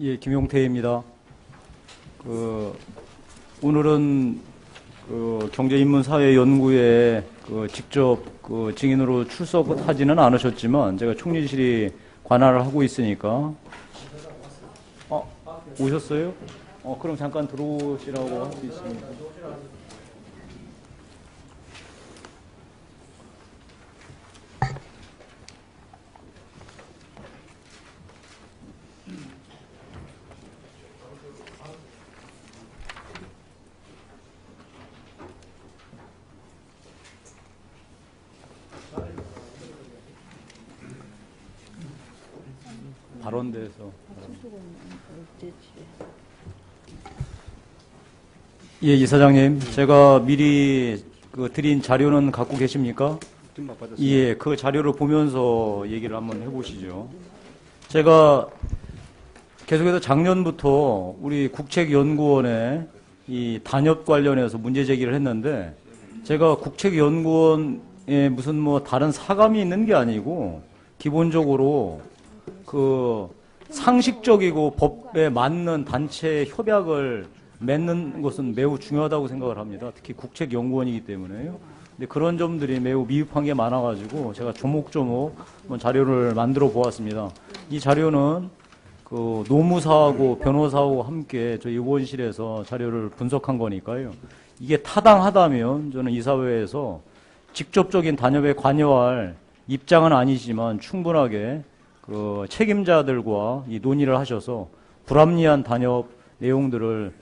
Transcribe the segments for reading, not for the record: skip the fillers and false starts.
예, 김용태입니다. 오늘은 경제인문사회연구에 직접 증인으로 출석하지는 않으셨지만 제가 총리실이 관할을 하고 있으니까 오셨어요? 그럼 잠깐 들어오시라고 할 수 있습니다. 발언대에서. 예, 이사장님, 제가 미리 드린 자료는 갖고 계십니까? 예, 그 자료를 보면서 얘기를 한번 해보시죠. 제가 계속해서 작년부터 우리 국책연구원에 이 단협 관련해서 문제 제기를 했는데, 제가 국책연구원에 무슨 다른 사감이 있는 게 아니고 기본적으로 상식적이고 법에 맞는 단체 협약을 맺는 것은 매우 중요하다고 생각을 합니다. 특히 국책연구원이기 때문에요. 근데 그런 점들이 매우 미흡한 게 많아가지고 제가 조목조목 자료를 만들어 보았습니다. 이 자료는 노무사하고 변호사하고 함께 저희 의원실에서 자료를 분석한 거니까요. 이게 타당하다면 저는 이사회에서 직접적인 단협에 관여할 입장은 아니지만 충분하게 책임자들과 이 논의를 하셔서 불합리한 단협 내용들을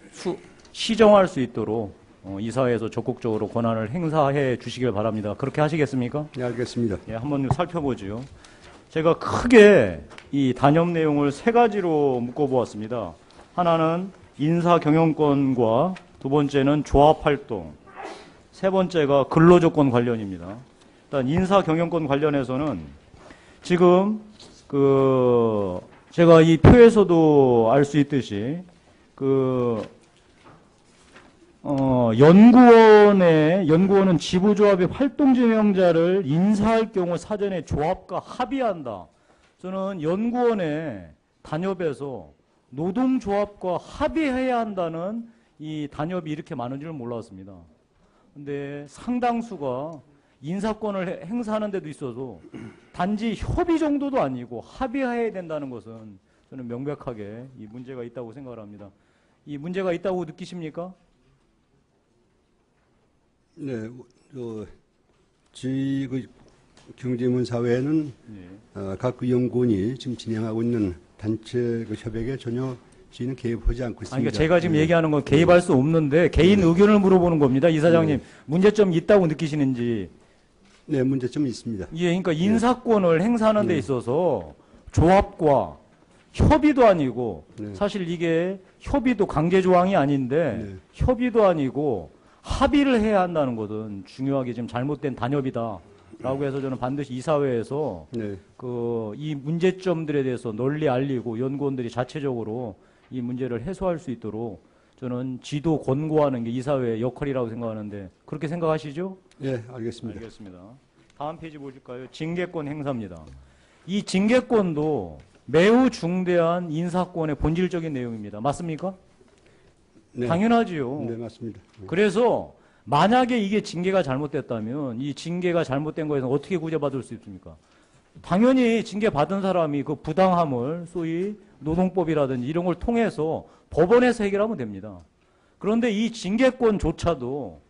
시정할 수 있도록 이사회에서 적극적으로 권한을 행사해 주시길 바랍니다. 그렇게 하시겠습니까? 네, 알겠습니다. 예, 한번 살펴보죠. 제가 크게 이 단협 내용을 세 가지로 묶어보았습니다. 하나는 인사경영권과 두 번째는 조합활동, 세 번째가 근로조건 관련입니다. 일단 인사경영권 관련해서는 지금 제가 이 표에서도 알 수 있듯이 연구원은 지부조합의 활동지명자를 인사할 경우 사전에 조합과 합의한다. 저는 연구원의 단협에서 노동조합과 합의해야 한다는 이 단협이 이렇게 많은 줄 몰랐습니다. 근데 상당수가 인사권을 행사하는 데도 있어도 단지 협의 정도도 아니고 합의해야 된다는 것은 저는 명백하게 이 문제가 있다고 생각을 합니다. 이 문제가 있다고 느끼십니까? 네, 저희 경제인문사회는 각 연구원이 지금 진행하고 있는 단체 협약에 전혀 저희는 개입하지 않고 있습니다. 그러니까 제가 지금 얘기하는 건 개입할 수 없는데 개인 의견을 물어보는 겁니다. 이사장님, 문제점이 있다고 느끼시는지. 네, 문제점이 있습니다. 예, 그러니까 인사권을 행사하는 데 있어서 조합과 협의도 아니고 사실 이게 협의도 강제 조항이 아닌데 협의도 아니고 합의를 해야 한다는 것은 중요하게 지금 잘못된 단협이다라고 해서 저는 반드시 이사회에서 이 문제점들에 대해서 널리 알리고 연구원들이 자체적으로 이 문제를 해소할 수 있도록 저는 지도 권고하는 게 이사회의 역할이라고 생각하는데 그렇게 생각하시죠? 네, 알겠습니다. 알겠습니다. 다음 페이지 보실까요? 징계권 행사입니다. 이 징계권도 매우 중대한 인사권의 본질적인 내용입니다. 맞습니까? 네. 당연하지요. 네, 맞습니다. 그래서 만약에 이게 징계가 잘못됐다면 이 징계가 잘못된 거에서 어떻게 구제받을 수 있습니까? 당연히 징계받은 사람이 그 부당함을 소위 노동법이라든지 이런 걸 통해서 법원에서 해결하면 됩니다. 그런데 이 징계권조차도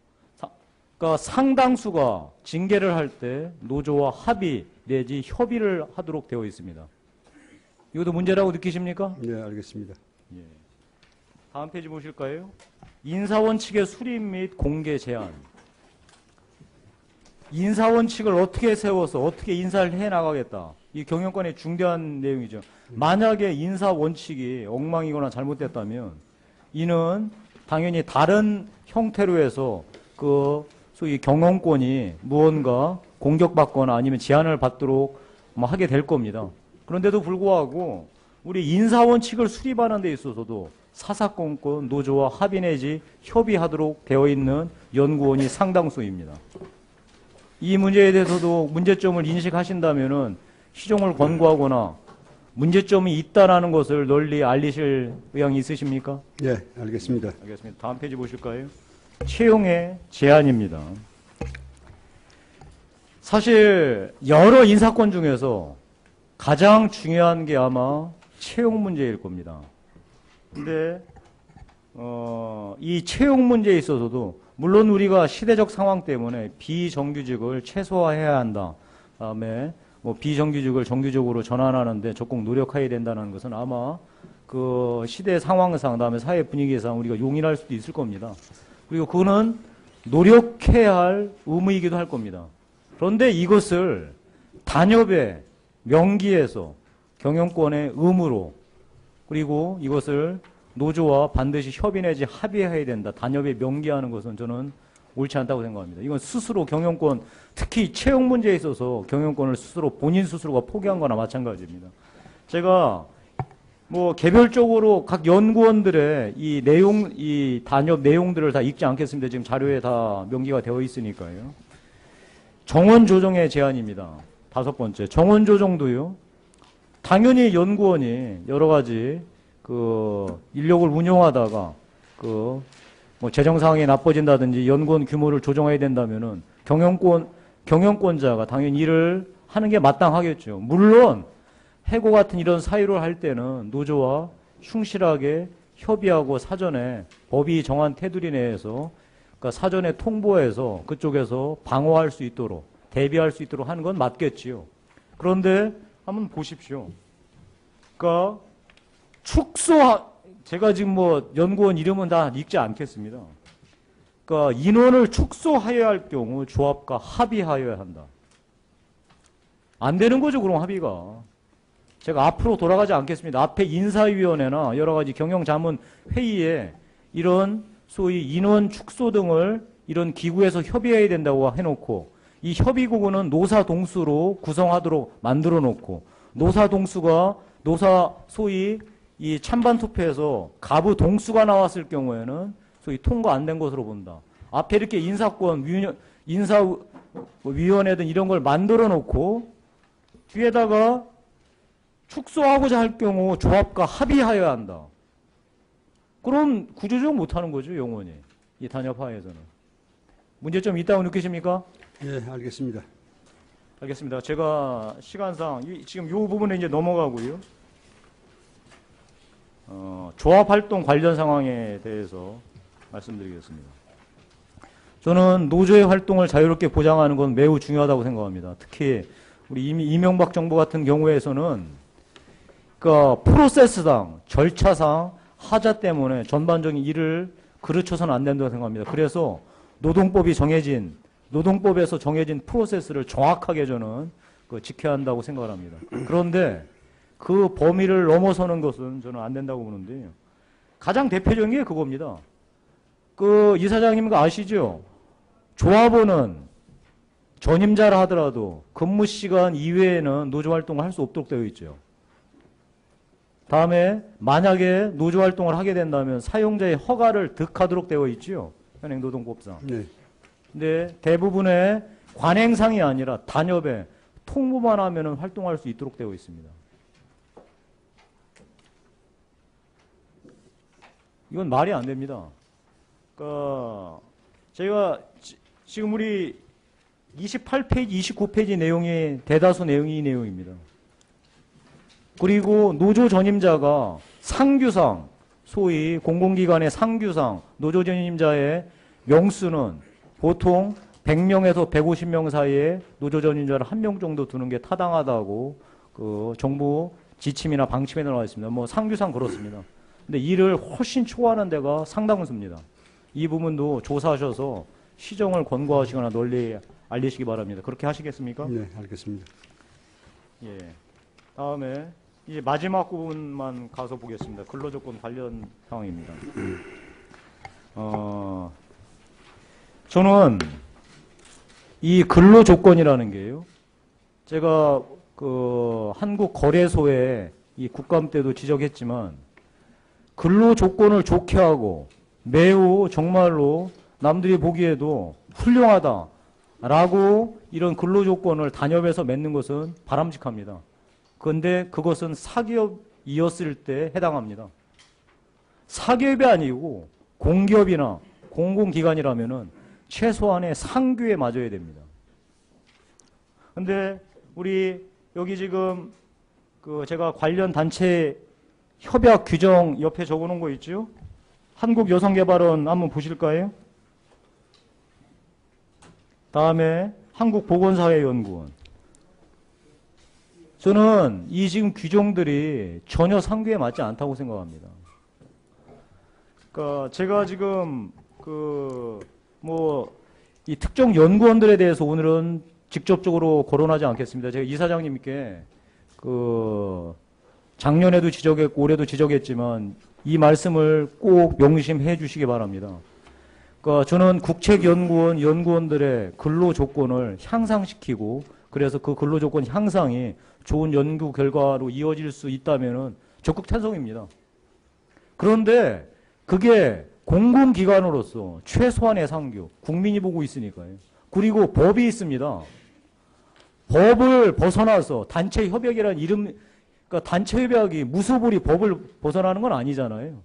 그러니까 상당수가 징계를 할 때 노조와 합의 내지 협의를 하도록 되어 있습니다. 이것도 문제라고 느끼십니까? 네, 알겠습니다. 예. 다음 페이지 보실까요? 인사원칙의 수립 및 공개 제한. 인사원칙을 어떻게 세워서 어떻게 인사를 해나가겠다. 이 경영권의 중대한 내용이죠. 만약에 인사원칙이 엉망이거나 잘못됐다면 이는 당연히 다른 형태로 해서 소위 경영권이 무언가 공격받거나 아니면 제한을 받도록 하게 될 겁니다. 그런데도 불구하고 우리 인사원칙을 수립하는 데 있어서도 사사건건 노조와 합의 내지 협의하도록 되어 있는 연구원이 상당수입니다. 이 문제에 대해서도 문제점을 인식하신다면은 시정을 권고하거나 문제점이 있다라는 것을 널리 알리실 의향이 있으십니까? 예, 알겠습니다. 알겠습니다. 다음 페이지 보실까요? 채용의 제한입니다. 사실 여러 인사권 중에서 가장 중요한 게 아마 채용 문제일 겁니다. 근데 이 채용 문제에 있어서도 물론 우리가 시대적 상황 때문에 비정규직을 최소화해야 한다. 다음에 뭐 비정규직을 정규직으로 전환하는데 적극 노력해야 된다는 것은 아마 그 시대 상황상 다음에 사회 분위기상 우리가 용인할 수도 있을 겁니다. 그리고 그거는 노력해야 할 의무이기도 할 겁니다. 그런데 이것을 단협의 명기에서 경영권의 의무로 그리고 이것을 노조와 반드시 협의 내지 합의해야 된다. 단협의 명기하는 것은 저는 옳지 않다고 생각합니다. 이건 스스로 경영권, 특히 채용 문제에 있어서 경영권을 스스로 본인 스스로가 포기한 거나 마찬가지입니다. 제가 뭐 개별적으로 각 연구원들의 이 내용, 이 단협 내용들을 다 읽지 않겠습니다. 지금 자료에 다 명기가 되어 있으니까요. 정원 조정의 제한입니다. 5번째. 정원 조정도요. 당연히 연구원이 여러 가지 그 인력을 운영하다가 그 뭐 재정 상황이 나빠진다든지 연구원 규모를 조정해야 된다면은 경영권자가 당연히 일을 하는 게 마땅하겠죠. 물론 해고 같은 이런 사유를 할 때는 노조와 충실하게 협의하고 사전에 법이 정한 테두리 내에서 그러니까 사전에 통보해서 그쪽에서 방어할 수 있도록 대비할 수 있도록 하는 건 맞겠지요. 그런데 한번 보십시오. 그러니까 제가 지금 뭐 연구원 이름은 다 읽지 않겠습니다. 그러니까 인원을 축소하여야 할 경우 조합과 합의하여야 한다. 안 되는 거죠, 그럼 합의가. 제가 앞으로 돌아가지 않겠습니다. 앞에 인사위원회나 여러 가지 경영자문 회의에 이런 소위 인원 축소 등을 이런 기구에서 협의해야 된다고 해놓고 이 협의구구는 노사동수로 구성하도록 만들어 놓고 노사동수가 소위 이 찬반 투표에서 가부 동수가 나왔을 경우에는 소위 통과 안 된 것으로 본다. 앞에 이렇게 인사위원회든 이런 걸 만들어 놓고 뒤에다가 축소하고자 할 경우 조합과 합의하여야 한다. 그럼 구조조정 못하는 거죠, 영원히. 이 단협하에서는. 문제점이 있다고 느끼십니까? 예, 알겠습니다. 알겠습니다. 제가 시간상 지금 이 부분에 이제 넘어가고요. 조합활동 관련 상황에 대해서 말씀드리겠습니다. 저는 노조의 활동을 자유롭게 보장하는 건 매우 중요하다고 생각합니다. 특히 우리 이명박 정부 같은 경우에서는 그러니까 프로세스상, 절차상 하자 때문에 전반적인 일을 그르쳐서는 안 된다고 생각합니다. 그래서 노동법에서 정해진 프로세스를 정확하게 저는 지켜야 한다고 생각을 합니다. 그런데 그 범위를 넘어서는 것은 저는 안 된다고 보는데요. 가장 대표적인 게 그겁니다. 그 이사장님 아시죠? 조합원은 전임자라 하더라도 근무 시간 이외에는 노조 활동을 할 수 없도록 되어 있죠. 다음에 만약에 노조 활동을 하게 된다면 사용자의 허가를 득하도록 되어 있죠. 현행 노동법상. 네. 근데 대부분의 관행상이 아니라 단협에 통보만 하면 활동할 수 있도록 되어 있습니다. 이건 말이 안 됩니다. 그러니까 제가 지금 우리 28페이지, 29페이지 내용이 대다수 내용이 이 내용입니다. 그리고 노조 전임자가 상규상, 소위 공공기관의 상규상 노조 전임자의 명수는 보통 100명에서 150명 사이에 노조 전임자를 1명 정도 두는 게 타당하다고 그 정부 지침이나 방침에 나와 있습니다. 뭐 상규상 그렇습니다. 근데 이를 훨씬 초과하는 데가 상당수입니다. 이 부분도 조사하셔서 시정을 권고하시거나 널리 알리시기 바랍니다. 그렇게 하시겠습니까? 네, 알겠습니다. 예. 다음에 이제 마지막 부분만 가서 보겠습니다. 근로조건 관련 상황입니다. 저는 이 근로조건이라는 게요. 제가 그 한국거래소에 이 국감 때도 지적했지만 근로조건을 좋게 하고 매우 정말로 남들이 보기에도 훌륭하다라고 이런 근로조건을 단협에서 맺는 것은 바람직합니다. 그런데 그것은 사기업이었을 때 해당합니다. 사기업이 아니고 공기업이나 공공기관이라면은 최소한의 상규에 맞아야 됩니다. 근데 우리 여기 지금 제가 관련 단체 협약 규정 옆에 적어 놓은 거 있죠? 한국여성개발원 한번 보실까요? 다음에 한국보건사회연구원. 저는 이 지금 규정들이 전혀 상규에 맞지 않다고 생각합니다. 그러니까 제가 지금 이 특정 연구원들에 대해서 오늘은 직접적으로 거론하지 않겠습니다. 제가 이사장님께 작년에도 지적했고 올해도 지적했지만 이 말씀을 꼭 명심해 주시기 바랍니다. 그러니까 저는 국책연구원 연구원들의 근로 조건을 향상시키고 그래서 그 근로 조건 향상이 좋은 연구 결과로 이어질 수 있다면은 적극 찬성입니다. 그런데 그게 공공기관으로서 최소한의 상규, 국민이 보고 있으니까요. 그리고 법이 있습니다. 법을 벗어나서 단체 협약이라는 그러니까 단체 협약이 무소불위 법을 벗어나는 건 아니잖아요.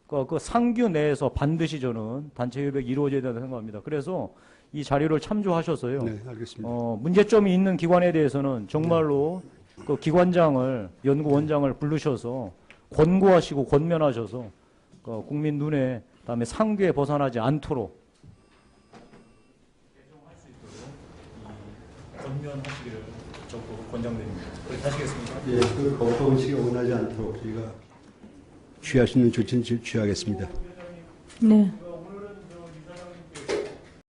그러니까 그 상규 내에서 반드시 저는 단체 협약이 이루어져야 된다고 생각합니다. 그래서 이 자료를 참조하셔서요. 네, 알겠습니다. 문제점이 있는 기관에 대해서는 정말로 그 기관장을, 연구원장을 부르셔서 권고하시고 권면하셔서 국민 눈에 다음에 상규에 벗어나지 않도록 개정할 수 있도록 권면하시기를 적극 권장드립니다. 그렇게 하시겠습니까? 예, 그 법원식에 원하지 않도록 저희가 취할 수 있는 조치는 취하겠습니다. 네.